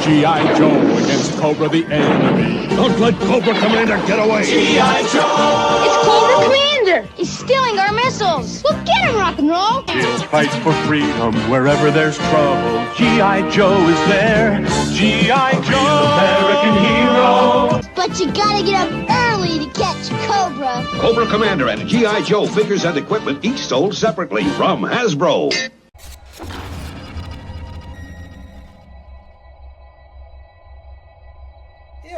G.I. Joe against Cobra the enemy. Don't let Cobra Commander get away! G.I. Joe! It's Cobra Commander! He's stealing our missiles! We'll get him, rock and roll! He'll fight for freedom wherever there's trouble. G.I. Joe is there. G.I. Joe! American hero! But you gotta get up early to catch Cobra. Cobra Commander and G.I. Joe figures and equipment each sold separately from Hasbro.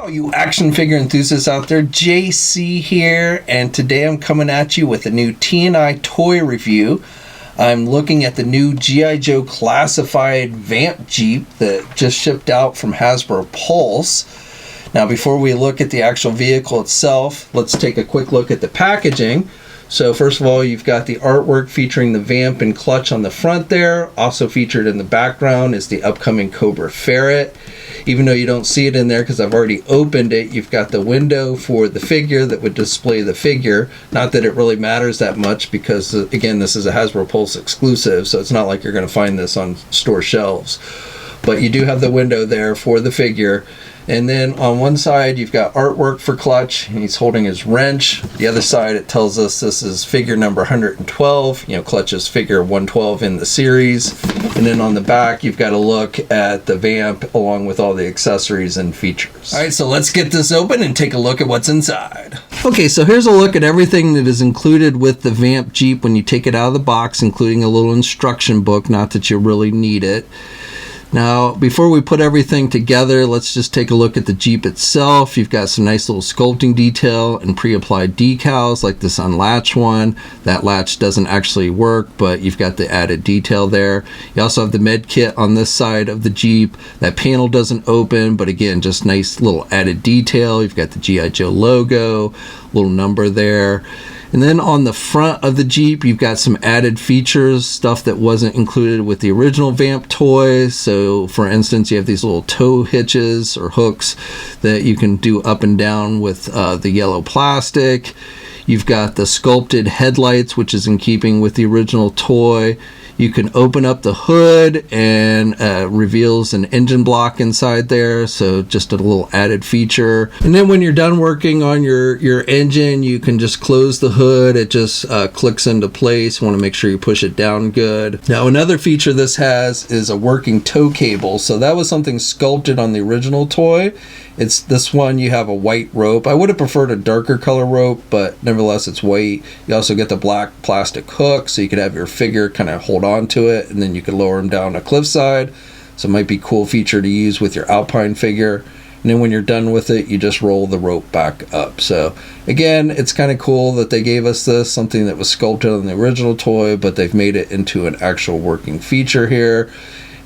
You action figure enthusiasts out there, JC here, and today I'm coming at you with a new TNI toy review. I'm looking at the new G.I. Joe classified Vamp Jeep that just shipped out from Hasbro Pulse. Now before we look at the actual vehicle itself, let's take a quick look at the packaging. So first of all, you've got the artwork featuring the Vamp and clutch on the front there. Also featured in the background is the upcoming Cobra Ferret. Even though you don't see it in there because I've already opened it, you've got the window for the figure that would display the figure. Not that it really matters that much because, again, this is a Hasbro Pulse exclusive, so it's not like you're going to find this on store shelves. But you do have the window there for the figure. And then on one side, you've got artwork for Clutch. He's holding his wrench. The other side, it tells us this is figure number 112. Clutch is figure 112 in the series. And then on the back, you've got a look at the Vamp along with all the accessories and features. All right, so let's get this open and take a look at what's inside. Okay, so here's a look at everything that is included with the Vamp Jeep when you take it out of the box, including a little instruction book, not that you really need it. Now, before we put everything together, let's just take a look at the Jeep itself. You've got some nice little sculpting detail and pre-applied decals like this unlatched one. That latch doesn't actually work, but you've got the added detail there. You also have the med kit on this side of the Jeep. That panel doesn't open, but again, just nice little added detail. You've got the G.I. Joe logo, little number there. And then on the front of the Jeep, you've got some added features, stuff that wasn't included with the original Vamp toy. So for instance, you have these little tow hitches or hooks that you can do up and down with the yellow plastic. You've got the sculpted headlights, which is in keeping with the original toy. You can open up the hood and reveals an engine block inside there, so just a little added feature. And then when you're done working on your engine, you can just close the hood. It just clicks into place. You want to make sure you push it down good. Now another feature this has is a working tow cable. So that was something sculpted on the original toy. It's this one, you have a white rope. I would have preferred a darker color rope, but nevertheless it's white. You also get the black plastic hook, so you could have your figure kind of hold on to it, and then you could lower him down a cliffside. So it might be a cool feature to use with your Alpine figure. And then when you're done with it, you just roll the rope back up. So again, it's kind of cool that they gave us this, something that was sculpted on the original toy, but they've made it into an actual working feature here.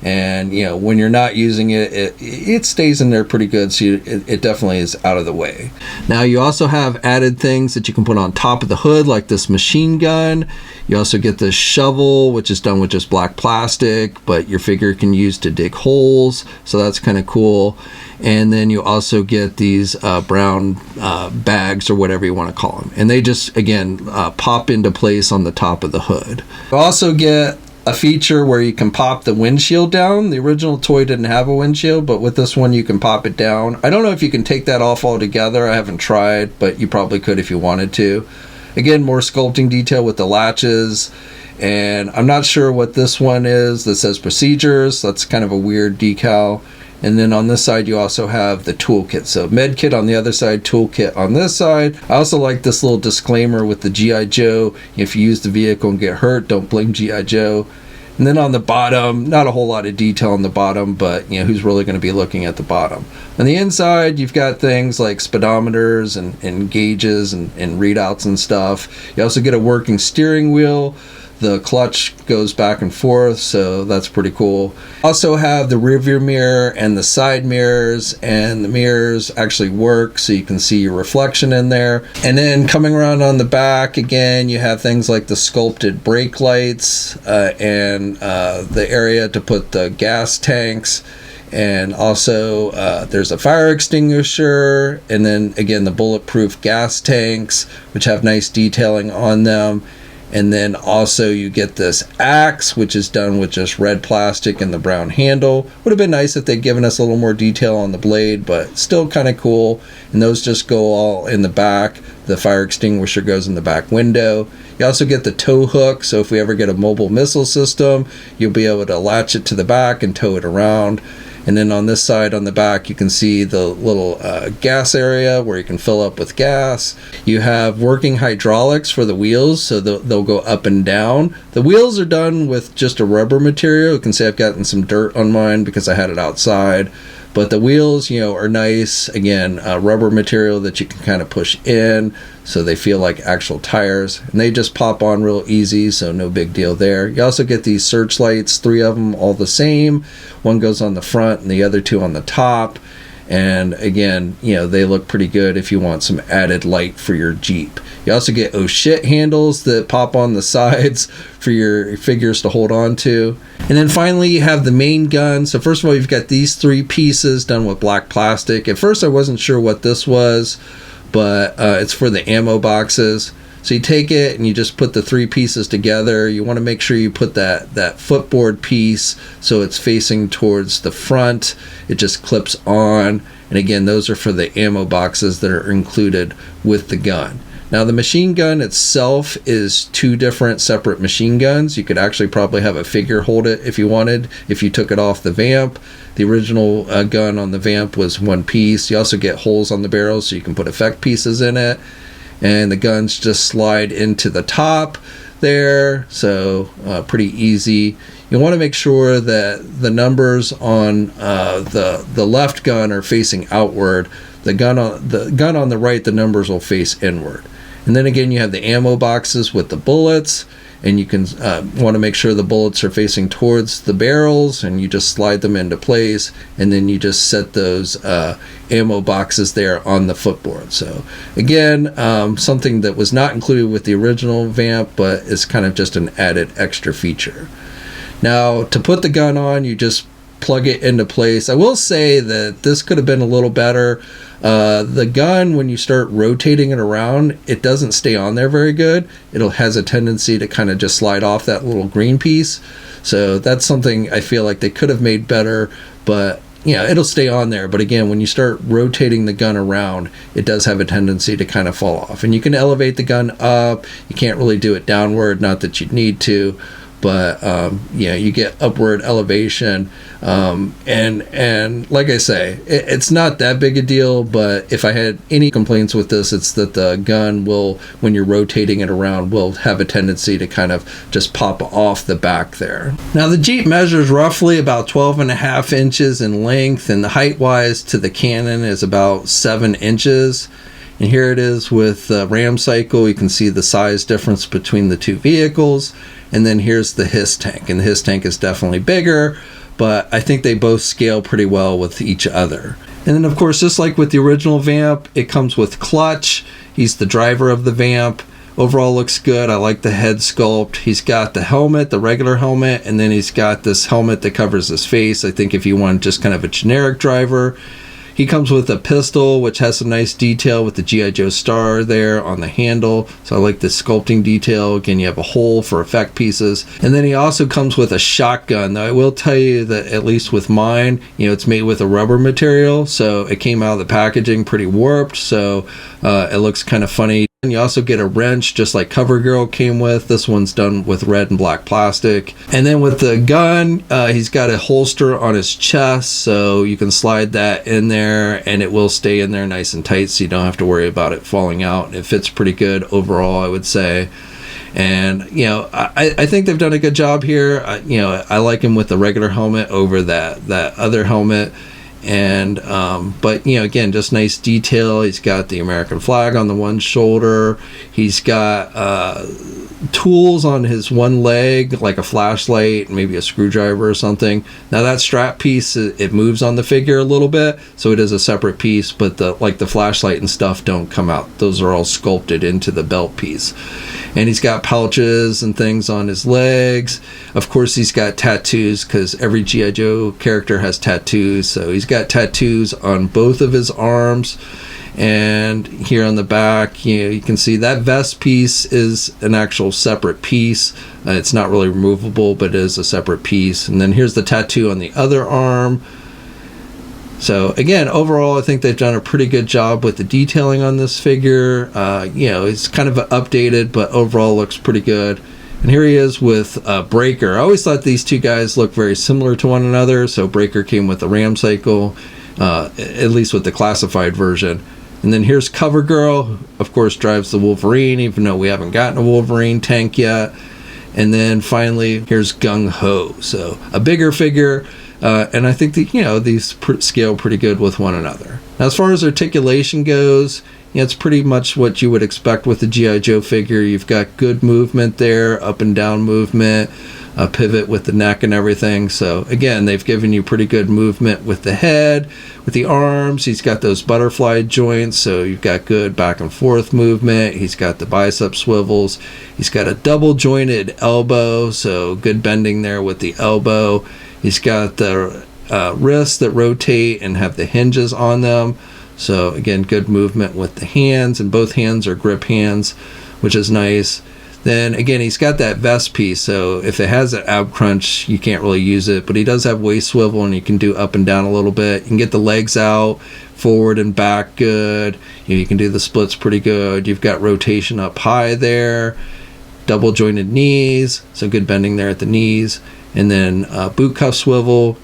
And when you're not using it, it stays in there pretty good, so it definitely is out of the way. Now you also have added things that you can put on top of the hood, like this machine gun. You also get this shovel, which is done with just black plastic, but your figure can use to dig holes, so that's kind of cool. And then you also get these brown bags, or whatever you want to call them, and they just again pop into place on the top of the hood. You also get a feature where you can pop the windshield down. The original toy didn't have a windshield, but with this one you can pop it down. I don't know if you can take that off altogether. I haven't tried, but you probably could if you wanted to. Again, more sculpting detail with the latches. And I'm not sure what this one is that says procedures. That's kind of a weird decal. And then on this side, you also have the toolkit. So med kit on the other side, toolkit on this side. I also like this little disclaimer with the G.I. Joe. If you use the vehicle and get hurt, don't blame G.I. Joe. And then on the bottom, not a whole lot of detail on the bottom, but who's really going to be looking at the bottom? On the inside, you've got things like speedometers and gauges and readouts and stuff. You also get a working steering wheel. The clutch goes back and forth, so that's pretty cool. Also have the rear view mirror and the side mirrors, and the mirrors actually work so you can see your reflection in there. And then coming around on the back, again, you have things like the sculpted brake lights and the area to put the gas tanks. And also there's a fire extinguisher, and then again the bulletproof gas tanks, which have nice detailing on them. And then also you get this axe, which is done with just red plastic and the brown handle. Would have been nice if they'd given us a little more detail on the blade, but still kind of cool. And those just go all in the back. The fire extinguisher goes in the back window. You also get the tow hook, so if we ever get a mobile missile system, you'll be able to latch it to the back and tow it around. And then on this side, on the back, you can see the little gas area where you can fill up with gas. You have working hydraulics for the wheels, so they'll go up and down. The wheels are done with just a rubber material. You can see I've gotten some dirt on mine because I had it outside. But the wheels, are nice. Again, rubber material that you can kind of push in so they feel like actual tires. And they just pop on real easy, so no big deal there. You also get these searchlights, 3 of them all the same. One goes on the front and the other 2 on the top. And again, they look pretty good if you want some added light for your Jeep. You also get oh shit handles that pop on the sides for your figures to hold on to. And then finally you have the main gun. So first of all, you've got these 3 pieces done with black plastic. At first I wasn't sure what this was, but it's for the ammo boxes. So you take it and you just put the 3 pieces together. You want to make sure you put that footboard piece so it's facing towards the front. It just clips on. And again, those are for the ammo boxes that are included with the gun. Now the machine gun itself is 2 different separate machine guns. You could actually probably have a figure hold it if you wanted, if you took it off the Vamp. The original gun on the Vamp was 1 piece. You also get holes on the barrels so you can put effect pieces in it. And the guns just slide into the top there, so pretty easy. You want to make sure that the numbers on the left gun are facing outward. The gun on the right, the numbers will face inward. And then again, you have the ammo boxes with the bullets, and you can want to make sure the bullets are facing towards the barrels, and you just slide them into place, and then you just set those ammo boxes there on the footboard. So again, something that was not included with the original Vamp, but is kind of just an added extra feature. Now, to put the gun on, you just plug it into place. I will say that this could have been a little better. The gun, when you start rotating it around, it doesn't stay on there very good. It has a tendency to kind of just slide off that little green piece. So that's something I feel like they could have made better, but it'll stay on there. But again, when you start rotating the gun around, it does have a tendency to kind of fall off. And you can elevate the gun up. You can't really do it downward, not that you'd need to. But you get upward elevation, and like I say, it's not that big a deal. But if I had any complaints with this, it's that the gun will, when you're rotating it around, will have a tendency to kind of just pop off the back there. Now the Jeep measures roughly about 12.5 inches in length, and the height wise to the cannon is about 7 inches. And here it is with the ram cycle. You can see the size difference between the 2 vehicles. And then here's the HISS tank. And the HISS tank is definitely bigger, but I think they both scale pretty well with each other. And then, of course, just like with the original Vamp, it comes with clutch. He's the driver of the Vamp. Overall looks good. I like the head sculpt. He's got the helmet, the regular helmet, and then he's got this helmet that covers his face. I think if you want just kind of a generic driver. He comes with a pistol, which has some nice detail with the G.I. Joe star there on the handle. So I like the sculpting detail. Again, you have a hole for effect pieces. And then he also comes with a shotgun. Now, I will tell you that at least with mine, it's made with a rubber material. So it came out of the packaging pretty warped. So it looks kind of funny. And you also get a wrench, just like CoverGirl came with. This one's done with red and black plastic. And then with the gun, he's got a holster on his chest, so you can slide that in there, and it will stay in there nice and tight, so you don't have to worry about it falling out. It fits pretty good overall, I would say. And, I think they've done a good job here. I like him with the regular helmet over that other helmet. And but again, just nice detail. He's got the American flag on the one shoulder. He's got tools on his one leg, like a flashlight, maybe a screwdriver or something. Now that strap piece, it moves on the figure a little bit, so it is a separate piece, but the flashlight and stuff don't come out. Those are all sculpted into the belt piece. And he's got pouches and things on his legs. Of course, he's got tattoos, because every G.I. Joe character has tattoos. So he's got tattoos on both of his arms. And here on the back, you can see that vest piece is an actual separate piece. It's not really removable, but it is a separate piece. And then here's the tattoo on the other arm. So again, overall, I think they've done a pretty good job with the detailing on this figure. It's kind of updated, but overall looks pretty good. And here he is with Breaker. I always thought these two guys look very similar to one another. So Breaker came with the Ram Cycle, at least with the classified version. And then here's CoverGirl, of course, drives the Wolverine, even though we haven't gotten a Wolverine tank yet. And then finally, here's Gung Ho. So a bigger figure, and I think that, these scale pretty good with one another. Now, as far as articulation goes, it's pretty much what you would expect with the G.I. Joe figure. You've got good movement there, up and down movement, a pivot with the neck and everything. So again, they've given you pretty good movement with the head, with the arms. He's got those butterfly joints, so you've got good back and forth movement. He's got the bicep swivels. He's got a double jointed elbow, so good bending there with the elbow. He's got the wrists that rotate and have the hinges on them. So again, good movement with the hands, and both hands are grip hands, which is nice. Then again, he's got that vest piece, so if it has an ab crunch, you can't really use it, but he does have waist swivel, and you can do up and down a little bit. You can get the legs out, forward and back good. You can do the splits pretty good. You've got rotation up high there, double jointed knees, so good bending there at the knees. And then boot cuff swivel,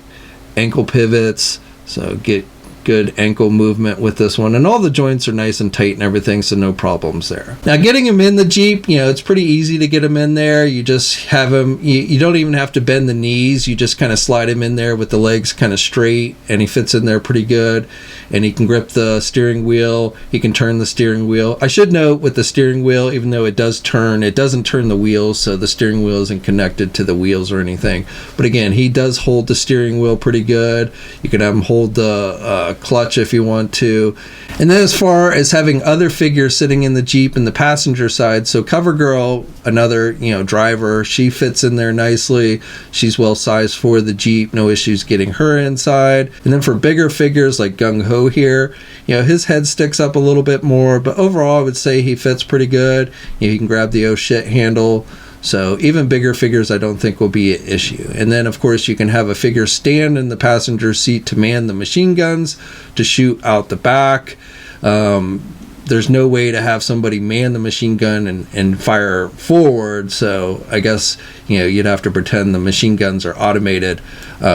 ankle pivots, so get good ankle movement with this one, and all the joints are nice and tight and everything, so no problems there. Now, getting him in the Jeep, it's pretty easy to get him in there. You just have him, you don't even have to bend the knees. You just kind of slide him in there with the legs kind of straight, and he fits in there pretty good. And he can grip the steering wheel. He can turn the steering wheel. I should note, with the steering wheel, even though it does turn, it doesn't turn the wheels, so the steering wheel isn't connected to the wheels or anything. But again, he does hold the steering wheel pretty good. You can have him hold the clutch if you want to. And then as far as having other figures sitting in the Jeep in the passenger side, so CoverGirl, another driver, she fits in there nicely. She's well sized for the Jeep, no issues getting her inside. And then for bigger figures like Gung Ho here, his head sticks up a little bit more, but overall I would say he fits pretty good. He can grab the oh shit handle. So even bigger figures I don't think will be an issue. And then of course you can have a figure stand in the passenger seat to man the machine guns to shoot out the back. There's no way to have somebody man the machine gun and fire forward, so I guess you'd have to pretend the machine guns are automated,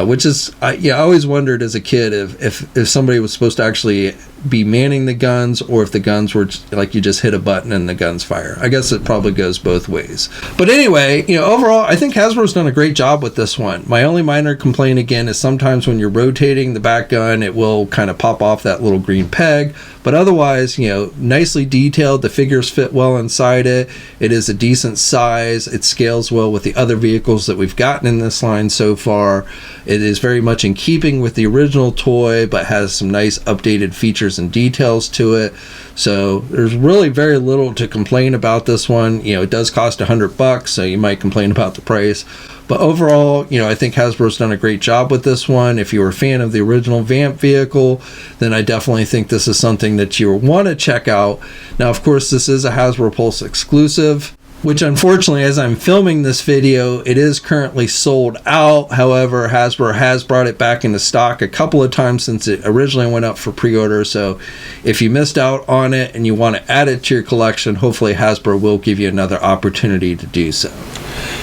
which is I always wondered as a kid if somebody was supposed to actually be manning the guns, or if the guns were like you just hit a button and the guns fire. I guess it probably goes both ways. But anyway, overall I think Hasbro's done a great job with this one. My only minor complaint again is sometimes when you're rotating the back gun, it will kind of pop off that little green peg. But otherwise, nicely detailed. The figures fit well inside it. It is a decent size. It scales well with the other vehicles that we've gotten in this line so far. It is very much in keeping with the original toy, but has some nice updated features and details to it. So there's really very little to complain about this one. It does cost $100, so you might complain about the price. But overall, I think Hasbro's done a great job with this one. If you were a fan of the original Vamp vehicle, then I definitely think this is something that you want to check out. Now, of course, this is a Hasbro Pulse exclusive, which unfortunately, as I'm filming this video, it is currently sold out. However, Hasbro has brought it back into stock a couple of times since it originally went up for pre-order. So if you missed out on it and you want to add it to your collection, hopefully Hasbro will give you another opportunity to do so.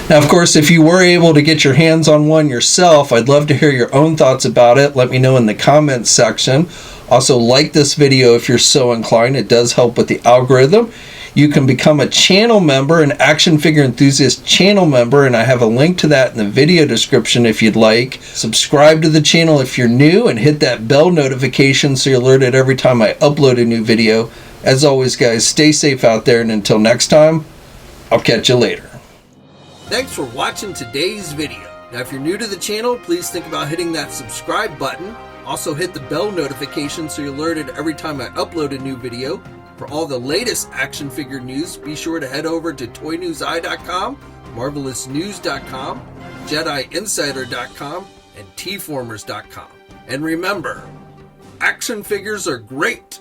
Now, of course, if you were able to get your hands on one yourself, I'd love to hear your own thoughts about it. Let me know in the comments section. Also, like this video if you're so inclined. It does help with the algorithm. You can become a channel member, an action figure enthusiast channel member, and I have a link to that in the video description if you'd like. Subscribe to the channel if you're new, and hit that bell notification so you're alerted every time I upload a new video. As always, guys, stay safe out there, and until next time, I'll catch you later. Thanks for watching today's video. Now, if you're new to the channel, please think about hitting that subscribe button. Also, hit the bell notification so you're alerted every time I upload a new video. For all the latest action figure news, be sure to head over to ToyNewsEye.com, MarvelousNews.com, JediInsider.com, and TFormers.com. And remember, action figures are great,